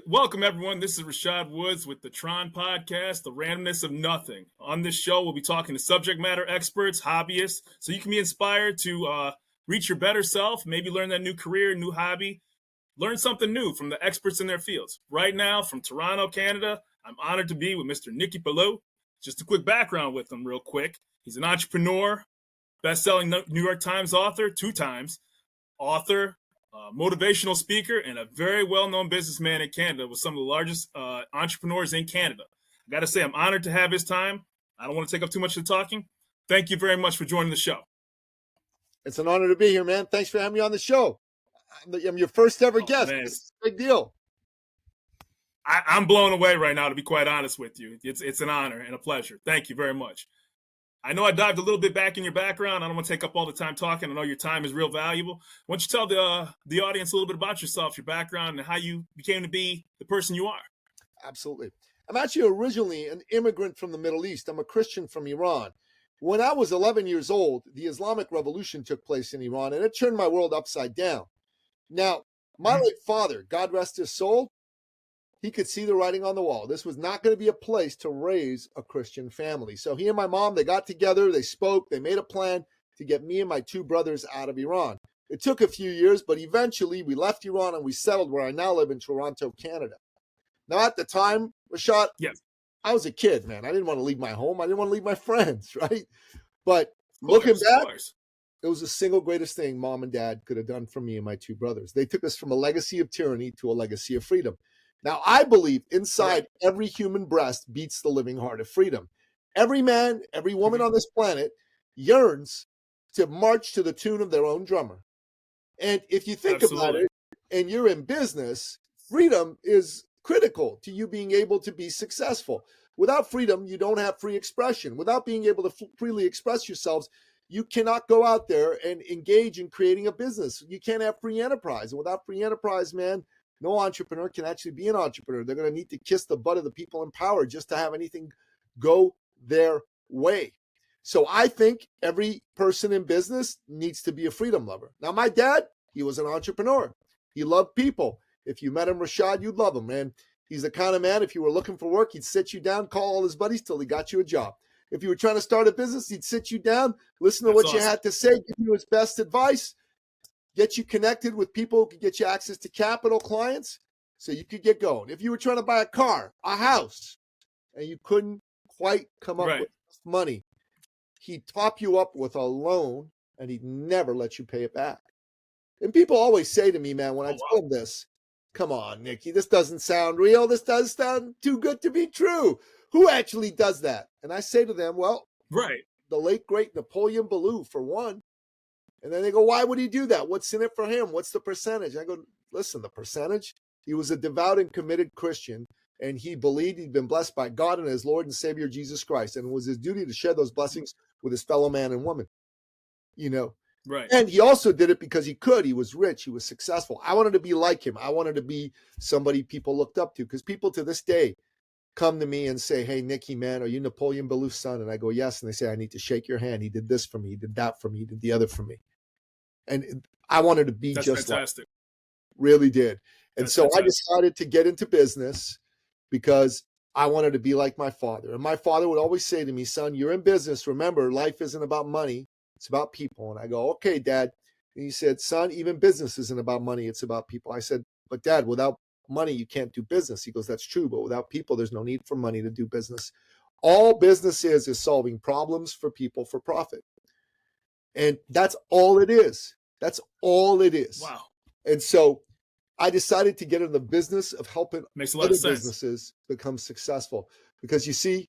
Welcome, everyone. This is Rashad Woods with the T.R.O.N podcast, The Randomness of Nothing. On this show, we'll be talking to subject matter experts, hobbyists, so you can be inspired to reach your better self, maybe learn that new career, new hobby, learn something new from the experts in their fields. Right now, from Toronto, Canada, I'm honored to be with Mr. Nicky Billou. Just a quick background with him real quick. He's an entrepreneur, best-selling New York Times author, 2 times, author, motivational speaker, and a very well-known businessman in Canada with some of the largest entrepreneurs in Canada. I got to say, I'm honored to have his time. I don't want to take up too much of the talking. Thank you very much for joining the show. It's an honor to be here, man. Thanks for having me on the show. I'm your first ever guest. It's a big deal. I'm blown away right now, to be quite honest with you. It's an honor and a pleasure. Thank you very much. I know I dived a little bit back in your background. I don't want to take up all the time talking. I know your time is real valuable. Why don't you tell the audience a little bit about yourself, your background, and how you became to be the person you are? Absolutely. I'm actually originally an immigrant from the Middle East. I'm a Christian from Iran. When I was 11 years old, the Islamic Revolution took place in Iran, and it turned my world upside down. Now, my late father, God rest his soul, he could see the writing on the wall. This was not going to be a place to raise a Christian family. So he and my mom, they got together, they spoke, they made a plan to get me and my 2 brothers out of Iran. It took a few years, but eventually we left Iran and we settled where I now live in Toronto, Canada. Now, at the time, Rashad, yes, I was a kid, man. I didn't want to leave my home. I didn't want to leave my friends, right? But looking back, it was the single greatest thing Mom and Dad could have done for me and my 2 brothers. They took us from a legacy of tyranny to a legacy of freedom. Now, I believe inside every human breast beats the living heart of freedom. Every man, every woman on this planet yearns to march to the tune of their own drummer. And if you think about it, and you're in business, freedom is critical to you being able to be successful. Without freedom, you don't have free expression. Without being able to freely express yourselves, you cannot go out there and engage in creating a business. You can't have free enterprise. And without free enterprise, man, no entrepreneur can actually be an entrepreneur. They're going to need to kiss the butt of the people in power just to have anything go their way. So I think every person in business needs to be a freedom lover. Now, my dad, he was an entrepreneur. He loved people. If you met him, Rashad, you'd love him, man. He's the kind of man, if you were looking for work, he'd sit you down, call all his buddies till he got you a job. If you were trying to start a business, he'd sit you down, listen to what you had to say, give you his best advice, get you connected with people who could get you access to capital, clients, so you could get going. If you were trying to buy a car, a house, and you couldn't quite come up with money, he'd top you up with a loan, and he'd never let you pay it back. And people always say to me, man, when I tell them this, come on, Nicky, this doesn't sound real. This does sound too good to be true. Who actually does that? And I say to them, well, the late, great Napoleon Billou, for one. And then they go, why would he do that? What's in it for him? What's the percentage? I go, listen, the percentage? He was a devout and committed Christian, and he believed he'd been blessed by God and his Lord and Savior, Jesus Christ. And it was his duty to share those blessings with his fellow man and woman, you know. And he also did it because he could. He was rich. He was successful. I wanted to be like him. I wanted to be somebody people looked up to, because people to this day come to me and say, hey, Nicky, man, are you Napoleon Billou's son? And I go, yes. And they say, I need to shake your hand. He did this for me. He did that for me. He did the other for me. And I wanted to be just fantastic. Like, really did. And so I decided to get into business because I wanted to be like my father. And my father would always say to me, son, you're in business. Remember, life isn't about money. It's about people. And I go, okay, Dad. And he said, son, even business isn't about money. It's about people. I said, but Dad, without money, you can't do business. He goes, that's true. But without people, there's no need for money to do business. All business is solving problems for people for profit. And that's all it is. That's all it is. Wow. And so I decided to get in the business of helping other businesses become successful. Because you see,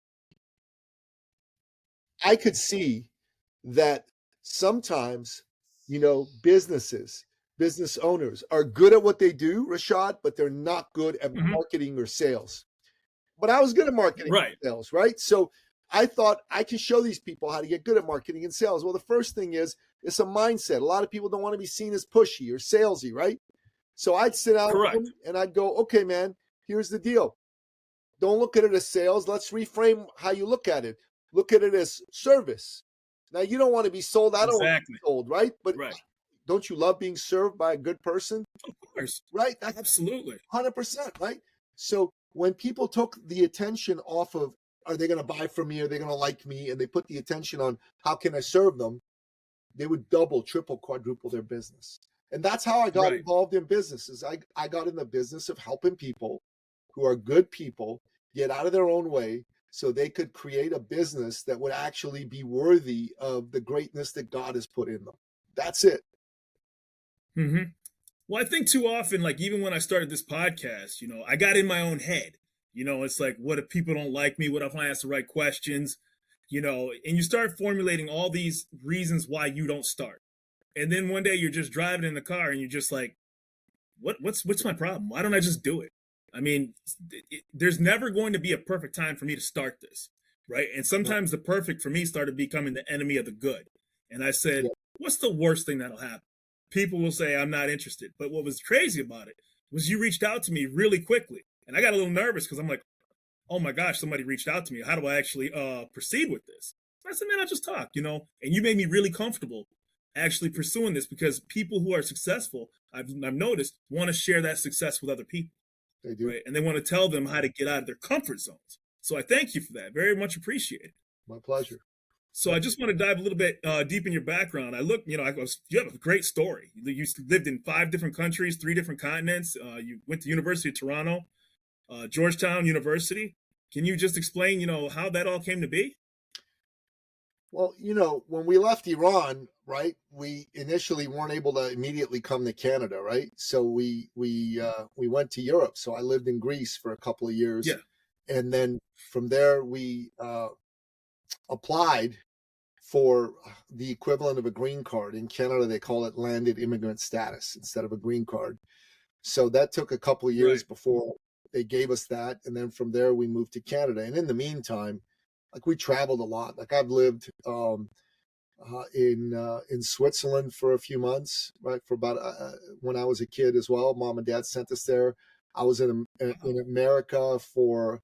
I could see that sometimes, you know, business owners are good at what they do, Rashad, but they're not good at marketing or sales. But I was good at marketing and sales, right? So I thought I could show these people how to get good at marketing and sales. Well, the first thing is, it's a mindset. A lot of people don't want to be seen as pushy or salesy, right? So I'd sit down with them and I'd go, okay, man, here's the deal. Don't look at it as sales. Let's reframe how you look at it. Look at it as service. Now, you don't want to be sold. I don't want to be sold, right? But don't you love being served by a good person? Of course. Right? That's Absolutely. 100%, right? So when people took the attention off of, are they going to buy from me? Are they going to like me? And they put the attention on, how can I serve them? They would double, triple, quadruple their business. And that's how I got involved in businesses. I got in the business of helping people who are good people get out of their own way so they could create a business that would actually be worthy of the greatness that God has put in them. That's it. Mm-hmm. Well, I think too often, like even when I started this podcast, I got in my own head. It's like, what if people don't like me? What if I ask the right questions? And you start formulating all these reasons why you don't start. And then one day you're just driving in the car and you're just like, what's my problem? Why don't I just do it? I mean, there's never going to be a perfect time for me to start this, right? And sometimes the perfect for me started becoming the enemy of the good. And I said, what's the worst thing that'll happen? People will say I'm not interested. But what was crazy about it was you reached out to me really quickly. And I got a little nervous because I'm like, oh my gosh, somebody reached out to me. How do I actually proceed with this? I said, man, I'll just talk, and you made me really comfortable actually pursuing this because people who are successful, I've noticed, want to share that success with other people. They do. Right? And they want to tell them how to get out of their comfort zones. So I thank you for that. Very much appreciated. My pleasure. So I just want to dive a little bit deep in your background. I look, you have a great story. You lived in 5 different countries, 3 different continents. You went to University of Toronto, Georgetown University. Can you just explain, how that all came to be? Well, when we left Iran, right, we initially weren't able to immediately come to Canada, right? So we went to Europe. So I lived in Greece for a couple of years. Yeah. And then from there, we applied for the equivalent of a green card. In Canada, they call it landed immigrant status instead of a green card. So that took a couple of years before they gave us that. And then from there, we moved to Canada. And in the meantime, like we traveled a lot. Like I've lived in Switzerland for a few months, right? For about when I was a kid as well. Mom and Dad sent us there. I was in America for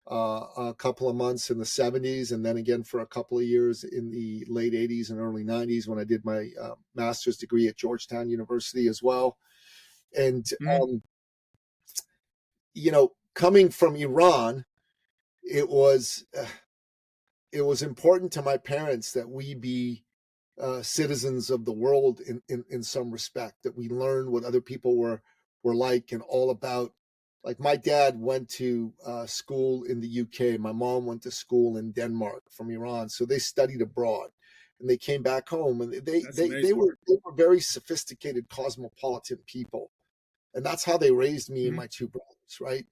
a couple of months in the 70s, and then again for a couple of years in the late 80s and early 90s when I did my master's degree at Georgetown University as well. And coming from Iran, it was important to my parents that we be citizens of the world in some respect, that we learn what other people were like and all about. Like my dad went to school in the UK. My mom went to school in Denmark from Iran. So they studied abroad and they came back home, and they were very sophisticated, cosmopolitan people. And that's how they raised me and my 2 brothers, right?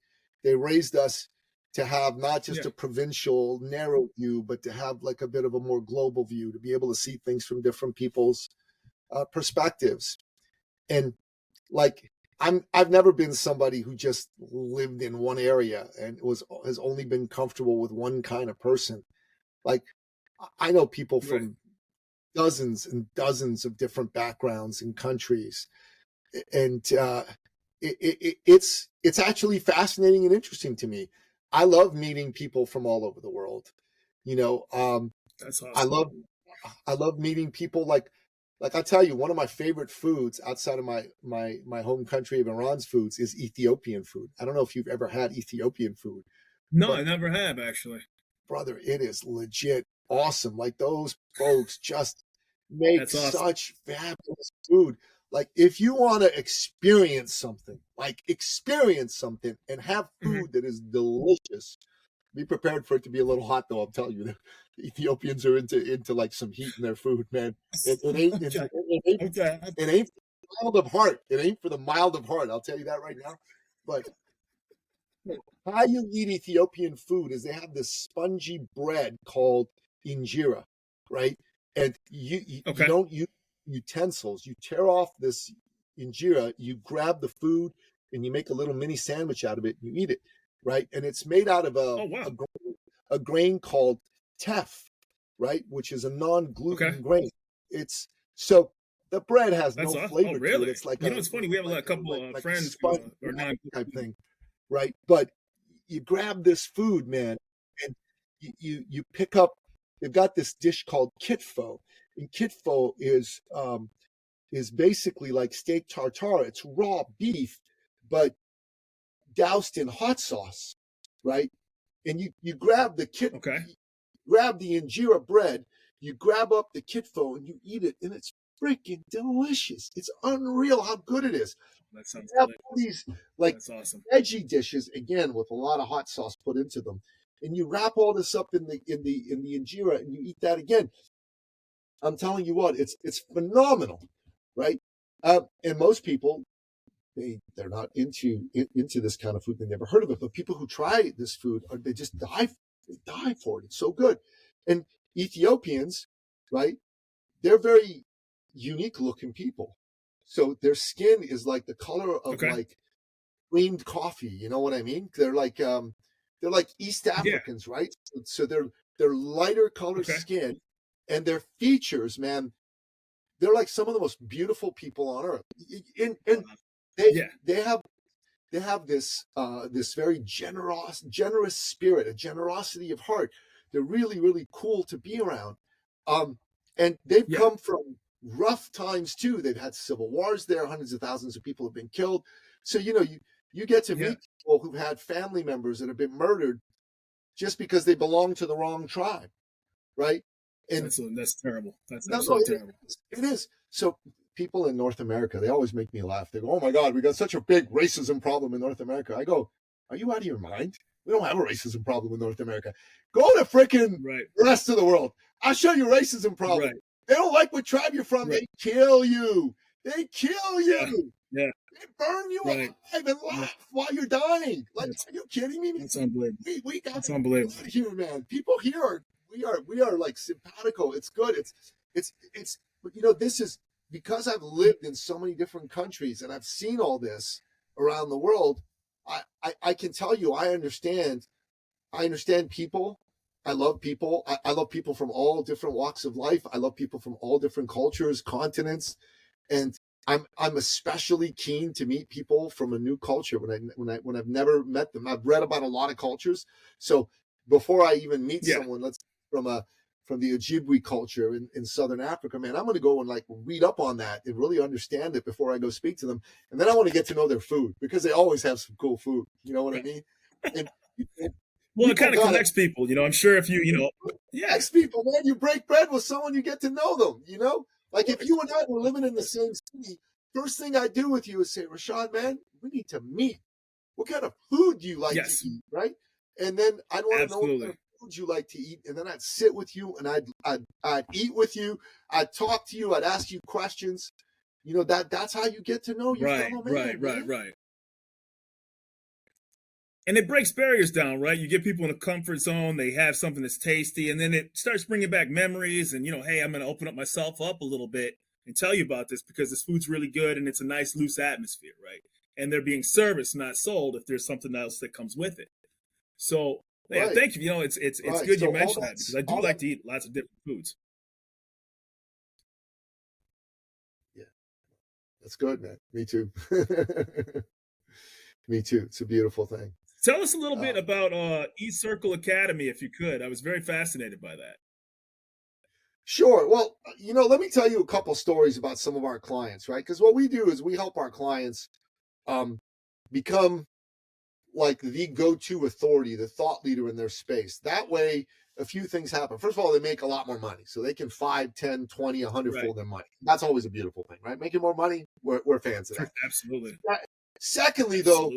They raised us to have not just a provincial narrow view, but to have like a bit of a more global view, to be able to see things from different people's perspectives. And like, I've never been somebody who just lived in one area and has only been comfortable with one kind of person. Like I know people from dozens and dozens of different backgrounds and countries. And it's actually fascinating and interesting to me. I love meeting people from all over the world. That's awesome. I love meeting people. Like I'll tell you, one of my favorite foods outside of my home country of Iran's foods is Ethiopian food. I don't know if you've ever had Ethiopian food. No, I never have actually. Brother, it is legit awesome. Like those folks just make such fabulous food. Like if you want to experience something and have food that is delicious, be prepared for it to be a little hot though. I'm telling you, the Ethiopians are into like some heat in their food, man. It ain't for the mild of heart. It ain't for the mild of heart. I'll tell you that right now. But how you eat Ethiopian food is they have this spongy bread called injera, right? And you don't use utensils. You tear off this injera, you grab the food, and you make a little mini sandwich out of it, and you eat it, right? And it's made out of a grain called teff, right? Which is a non-gluten grain. It's so the bread has no flavor to it. It's like it's funny. We have a couple of friends who are type thing, right? But you grab this food, man, and you pick up. They've got this dish called kitfo, and kitfo is is basically like steak tartare. It's raw beef, but doused in hot sauce, right? And you grab the grab the injera bread, you grab up the kitfo and you eat it, and it's freaking delicious. It's unreal how good it is. That sounds have all these like That's awesome. veggie dishes again with a lot of hot sauce put into them, and you wrap all this up in the injera and you eat that again. I'm telling you what, it's phenomenal, right? And most people they're not into this kind of food. They never heard of it, but people who try this food they just die for it. It's so good. And Ethiopians, right? They're very unique looking people. So their skin is like the color of like creamed coffee. You know what I mean? They're like East Africans, right? So they're lighter colored skin, and their features, man, they're like some of the most beautiful people on earth. And they have this this very generous spirit, a generosity of heart. They're really, really cool to be around. And they've come from rough times too. They've had civil wars there. Hundreds of thousands of people have been killed. So, you get to meet people who've had family members that have been murdered just because they belong to the wrong tribe, right? And that's terrible. That's terrible. It is. So people in North America, they always make me laugh. They go, "Oh my God, we got such a big racism problem in North America." I go, "Are you out of your mind? We don't have a racism problem in North America. Go to freaking rest of the world. I'll show you a racism problem. Right. They don't like what tribe you're from. Right. They kill you. They kill you. Yeah. They burn you alive and laugh while you're dying. Like, are you kidding me? That's unbelievable. We got that's unbelievable here, man. People here we are like simpatico. It's good. It's but this is because I've lived in so many different countries and I've seen all this around the world. I can tell you I understand people. I love people. I love people from all different walks of life. I love people from all different cultures, continents, and I'm especially keen to meet people from a new culture when I've never met them. I've read about a lot of cultures, so before I even meet someone, let's from the Ojibwe culture in Southern Africa, man, I'm going to go and like read up on that and really understand it before I go speak to them, and then I want to get to know their food because they always have some cool food. You know what I mean? And well, it kind of connects people. I'm sure if connects people, man. You break bread with someone, you get to know them. Like if you and I were living in the same city, first thing I do with you is say, Rashad, man, we need to meet. What kind of food do you like to eat, right? And then I'd want to know what kind of food you like to eat, and then I'd sit with you and I'd eat with you. I'd talk to you. I'd ask you questions. That's how you get to know your fellow man. Right. And it breaks barriers down, right? You get people in a comfort zone. They have something that's tasty, and then it starts bringing back memories. And, hey, I'm going to open up myself up a little bit and tell you about this because this food's really good and it's a nice, loose atmosphere, right? And they're being serviced, not sold, if there's something else that comes with it. So, thank you. It's good you mentioned that because I do like to eat lots of different foods. Yeah, that's good, man. Me too. Me too. It's a beautiful thing. Tell us a little bit about eCircle Academy, if you could. I was very fascinated by that. Sure. Well, let me tell you a couple stories about some of our clients, right? Because what we do is we help our clients become like the go-to authority, the thought leader in their space. That way, a few things happen. First of all, they make a lot more money. So they can 5, 10, 20, 100-fold their money. That's always a beautiful thing, right? Making more money, we're fans of that. Absolutely. Secondly, though,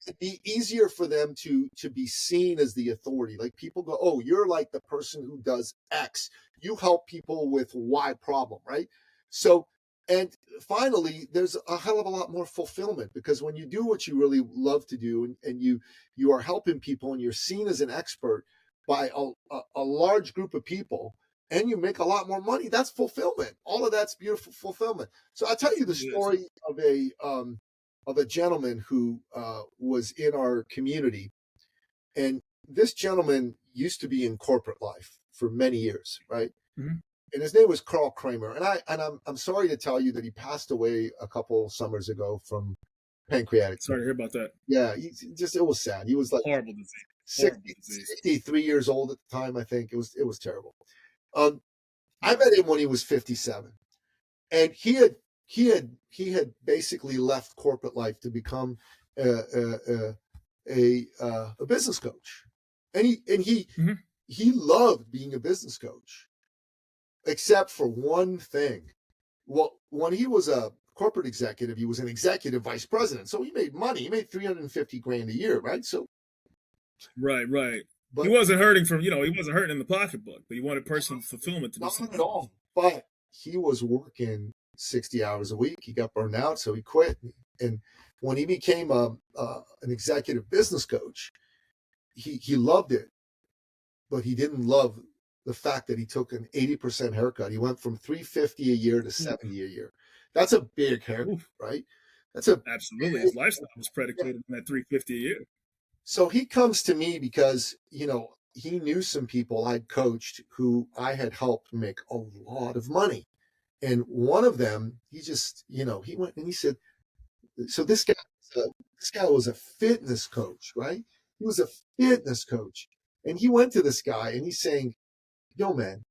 it'd be easier for them to be seen as the authority. Like people go, "Oh, you're like the person who does X. You help people with Y problem," right? So, and finally, there's a hell of a lot more fulfillment because when you do what you really love to do and you are helping people and you're seen as an expert by a large group of people and you make a lot more money, that's fulfillment. All of that's beautiful fulfillment. So I'll tell you the story of a gentleman who was in our community. And this gentleman used to be in corporate life for many years, right? Mm-hmm. And his name was Carl Kramer. And I'm sorry to tell you that he passed away a couple summers ago from pancreatic. Sorry to hear about that. Yeah, it was sad. He was like horrible disease. 63 years old at the time, I think. It was terrible. I met him when he was 57. And he he had basically left corporate life to become a business coach, and he loved being a business coach, except for one thing. Well, when he was a corporate executive, he was an executive vice president, so he made money. He made $350,000 a year, right? So, right. But he wasn't hurting he wasn't hurting in the pocketbook, but he wanted personal fulfillment to do something. Not at all. But he was working 60 hours a week. He got burned out, so he quit. And when he became an executive business coach, he loved it, but he didn't love the fact that he took an 80% haircut. He went from $350 a year to $70 a year. That's a big haircut, right? Absolutely. His lifestyle was predicated on that $350 a year. So he comes to me because, he knew some people I'd coached who I had helped make a lot of money. And one of them, he just, he went and he said, so this guy was a fitness coach, right? He was a fitness coach. And he went to this guy and he's saying, yo, man,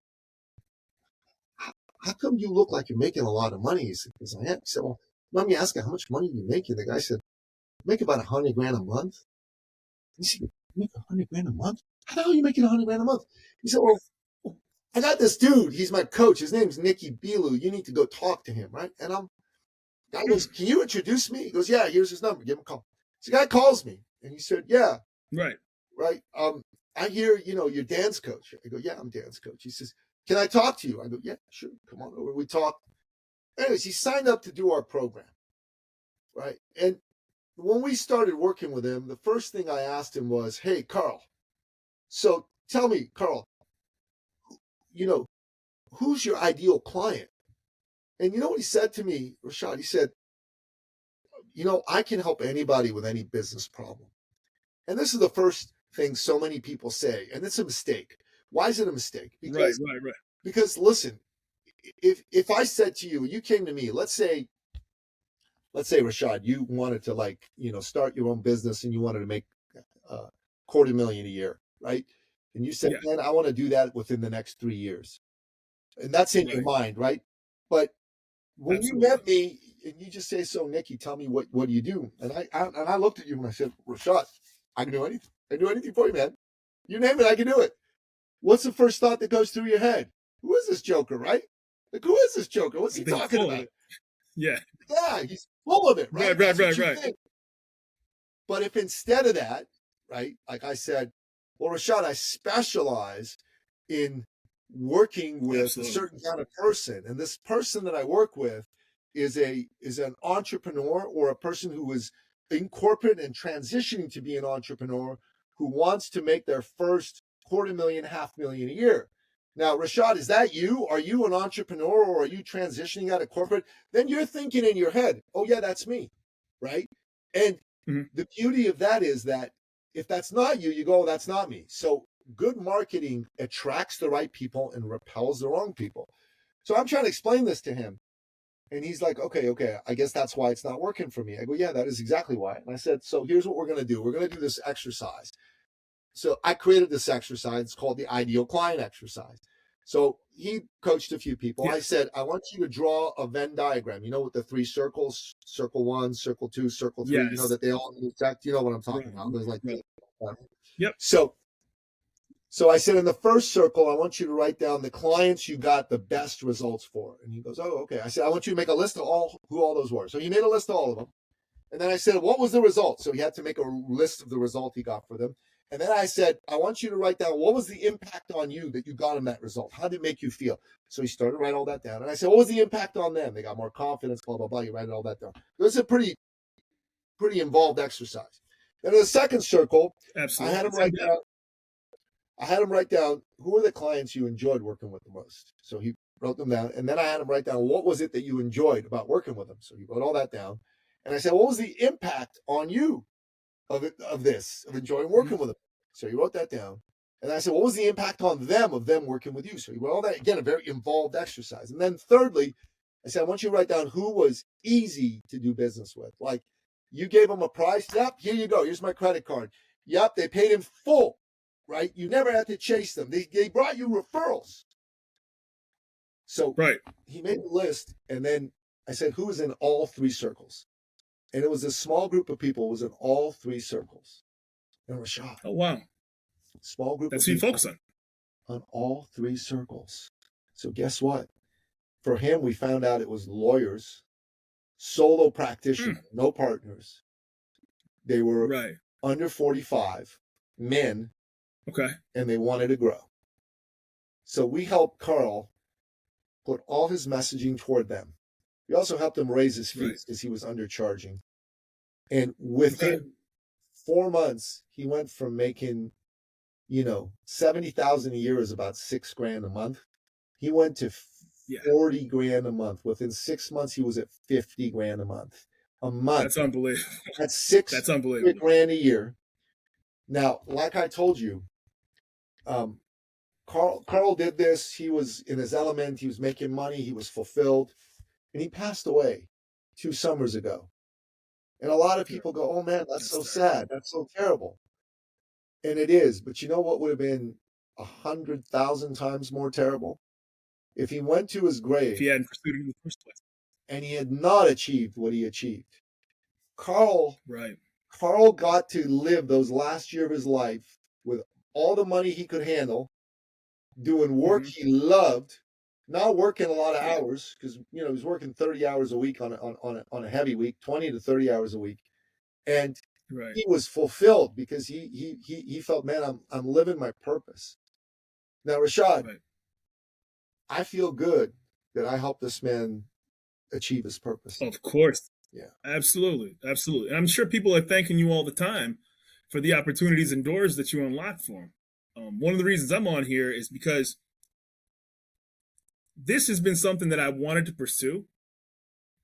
how come you look like you're making a lot of money? He said, because I am. He said, well, let me ask you, how much money are you making? The guy said, I make about $100,000 a month. He said, you make $100,000 a month? How the hell are you making $100,000 a month? He said, well, I got this dude. He's my coach. His name's Nicky Billou. You need to go talk to him, right? And I goes, can you introduce me? He goes, yeah, here's his number. Give him a call. So the guy calls me and he said, yeah. Right. I hear, you're Dan's coach. I go, yeah, I'm Dan's coach. He says, can I talk to you? I go, yeah, sure. Come on over. We talk. Anyways, he signed up to do our program, right? And when we started working with him, the first thing I asked him was, hey, Carl, so tell me, Carl, who's your ideal client? And you know what he said to me, Rashad? He said, I can help anybody with any business problem. And this is the first thing so many people say, and it's a mistake. Why is it a mistake? Right. Because listen, if I said to you, you came to me, let's say, Rashad, you wanted to start your own business and you wanted to make $250,000 a year, right? And you said, man, I want to do that within the next 3 years. And that's in your mind, right? But when you met me and you just say, so Nicky, tell me what do you do? And I looked at you and I said, Rashad, I can do anything. I can do anything for you, man. You name it, I can do it. What's the first thought that goes through your head? Who is this joker, right? Who is this joker? What's he talking about? Yeah, he's full of it, right? Right. But if instead of that, right, like I said, well, Rashad, I specialize in working with a certain kind of person, and this person that I work with is an entrepreneur or a person who is in corporate and transitioning to be an entrepreneur who wants to make their first $250,000, $500,000 a year. Now, Rashad, is that you? Are you an entrepreneur or are you transitioning out of corporate? Then you're thinking in your head, oh yeah, that's me, right? And the beauty of that is that if that's not you, you go, oh, that's not me. So good marketing attracts the right people and repels the wrong people. So I'm trying to explain this to him. And he's like, okay, I guess that's why it's not working for me. I go, yeah, that is exactly why. And I said, so here's what we're going to do. We're going to do this exercise. So I created this exercise. It's called the ideal client exercise. So he coached a few people. I said, I want you to draw a Venn diagram, with the 3 circles, circle 1, circle 2, circle 3, that they all intersect. You know what I'm talking about. There's Yep. So I said, in the first circle, I want you to write down the clients you got the best results for. And he goes, oh, okay. I said, I want you to make a list of who all those were. So he made a list of all of them. And then I said, what was the result? So he had to make a list of the result he got for them. And then I said, I want you to write down, what was the impact on you that you got in that result? How did it make you feel? So he started to write all that down. And I said, what was the impact on them? They got more confidence, blah, blah, blah. You write all that down. It was a pretty involved exercise. Then in the second circle, absolutely, I had him write down who are the clients you enjoyed working with the most. So he wrote them down. And then I had him write down, what was it that you enjoyed about working with them? So he wrote all that down. And I said, what was the impact on you of enjoying working with them? So he wrote that down. And I said, what was the impact on them of them working with you? So he wrote all that. Again, a very involved exercise. And then thirdly, I said, I want you to write down who was easy to do business with. Like, you gave them a price. Yep, here you go. Here's my credit card. Yep, they paid in full, right? You never had to chase them. They brought you referrals. So he made a list, and then I said, who is in all three circles? And it was a small group of people was in all three circles. And Rashad. Oh, wow. Small group That's of who you people focus on all three circles. So guess what? For him, we found out it was lawyers, solo practitioners, no partners. They were Right. under 45, men, Okay. and they wanted to grow. So we helped Carl put all his messaging toward them. We also helped him raise his fees because he was undercharging. And within 4 months, he went from making, 70,000 a year is about $6,000 a month. He went to 40 grand a month. Within 6 months, he was at 50 grand a month. A month. That's unbelievable. That's unbelievable. $6,000 a year. Now, like I told you, Carl did this. He was in his element. He was making money. He was fulfilled. And he passed away 2 summers ago. And a lot of people go, oh, man, that's so sad. That's so terrible. And it is. But you know what would have been 100,000 times more terrible? If he went to his grave, if he hadn't pursued it in the first place, and he had not achieved what he achieved. Carl right. Carl got to live those last year of his life with all the money he could handle, doing work he loved, not working a lot of hours because he was working 30 hours a week on a heavy week, 20 to 30 hours a week, and he was fulfilled because he felt, man, I'm living my purpose. Now, Rashad, I feel good that I helped this man achieve his purpose. Of course. Yeah. Absolutely. Absolutely. And I'm sure people are thanking you all the time for the opportunities and doors that you unlock for them. One of the reasons I'm on here is because this has been something that I wanted to pursue,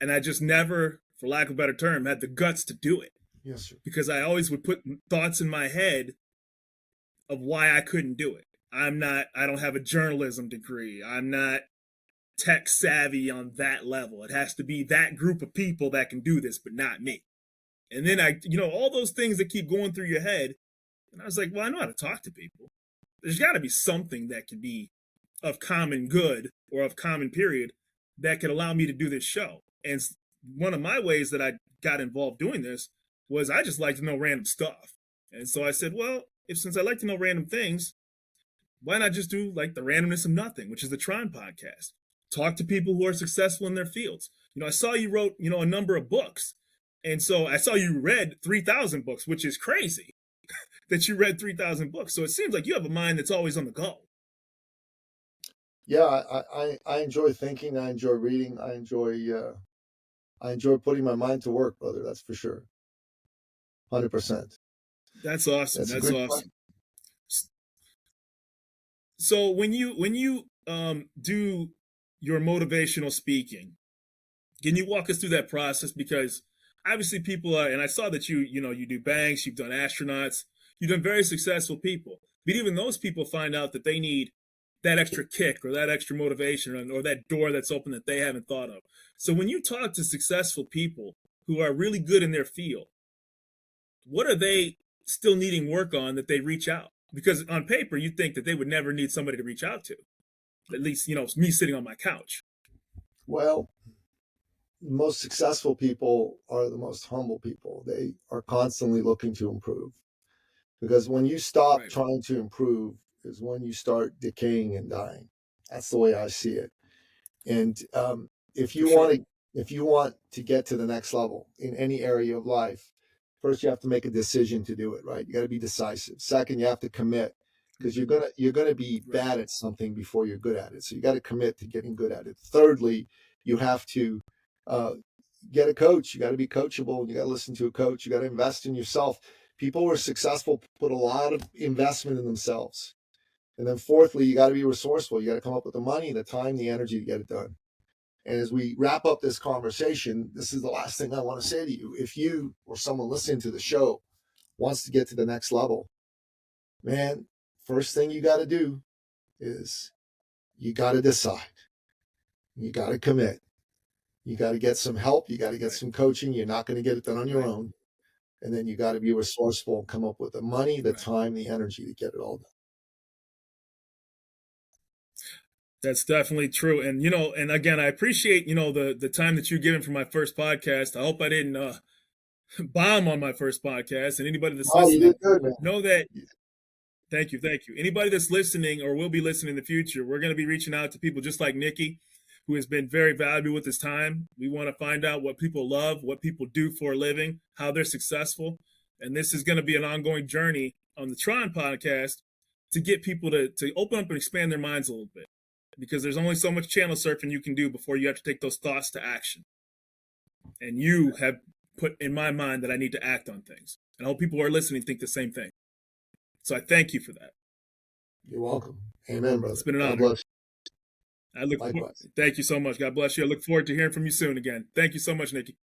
and I just never, for lack of a better term, had the guts to do it. Yes, sir. Because I always would put thoughts in my head of why I couldn't do it. I don't have a journalism degree. I'm not tech savvy on that level. It has to be that group of people that can do this, but not me. And then all those things that keep going through your head. And I was like, well, I know how to talk to people. There's got to be something that can be of common good or of common period that could allow me to do this show. And one of my ways that I got involved doing this was I just like to know random stuff. And so I said, well, since I like to know random things, why not just do like the randomness of nothing, which is the T.R.O.N podcast? Talk to people who are successful in their fields. I saw you wrote, a number of books. And so I saw you read 3,000 books, which is crazy that you read 3,000 books. So it seems like you have a mind that's always on the go. Yeah, I enjoy thinking. I enjoy reading. I enjoy putting my mind to work, brother. That's for sure. 100%. That's awesome. That's awesome. Point. So when you do your motivational speaking, can you walk us through that process? Because obviously people are, and I saw that you do banks, you've done astronauts, you've done very successful people, but even those people find out that they need that extra kick or that extra motivation or that door that's open that they haven't thought of. So when you talk to successful people who are really good in their field, what are they still needing work on that they reach out? Because on paper, you'd think that they would never need somebody to reach out to. At least, me sitting on my couch. Well, the most successful people are the most humble people. They are constantly looking to improve. Because when you stop trying to improve is when you start decaying and dying. That's the way I see it. And if you want to get to the next level in any area of life, first you have to make a decision to do it, right? You got to be decisive. Second, you have to commit, because you're gonna be bad at something before you're good at it. So you got to commit to getting good at it. Thirdly, you have to get a coach. You got to be coachable. You got to listen to a coach. You got to invest in yourself. People who are successful put a lot of investment in themselves. And then fourthly, you got to be resourceful. You got to come up with the money, the time, the energy to get it done. And as we wrap up this conversation, this is the last thing I want to say to you. If you or someone listening to the show wants to get to the next level, man, first thing you got to do is you got to decide. You got to commit. You got to get some help. You got to get some coaching. You're not going to get it done on your own. And then you got to be resourceful and come up with the money, the time, the energy to get it all done. That's definitely true. And, and again, I appreciate, the time that you've given for my first podcast. I hope I didn't bomb on my first podcast. And anybody that's Oh, you listening, did good, man. know that. Thank you. Thank you. Anybody that's listening or will be listening in the future, we're going to be reaching out to people just like Nicky, who has been very valuable with his time. We want to find out what people love, what people do for a living, how they're successful. And this is going to be an ongoing journey on the T.R.O.N podcast to get people to open up and expand their minds a little bit, because there's only so much channel surfing you can do before you have to take those thoughts to action. And you have put in my mind that I need to act on things. And I hope people who are listening think the same thing. So I thank you for that. You're welcome. Amen, brother. It's been an God honor. bless you. Thank you so much. God bless you. I look forward to hearing from you soon again. Thank you so much, Nicky.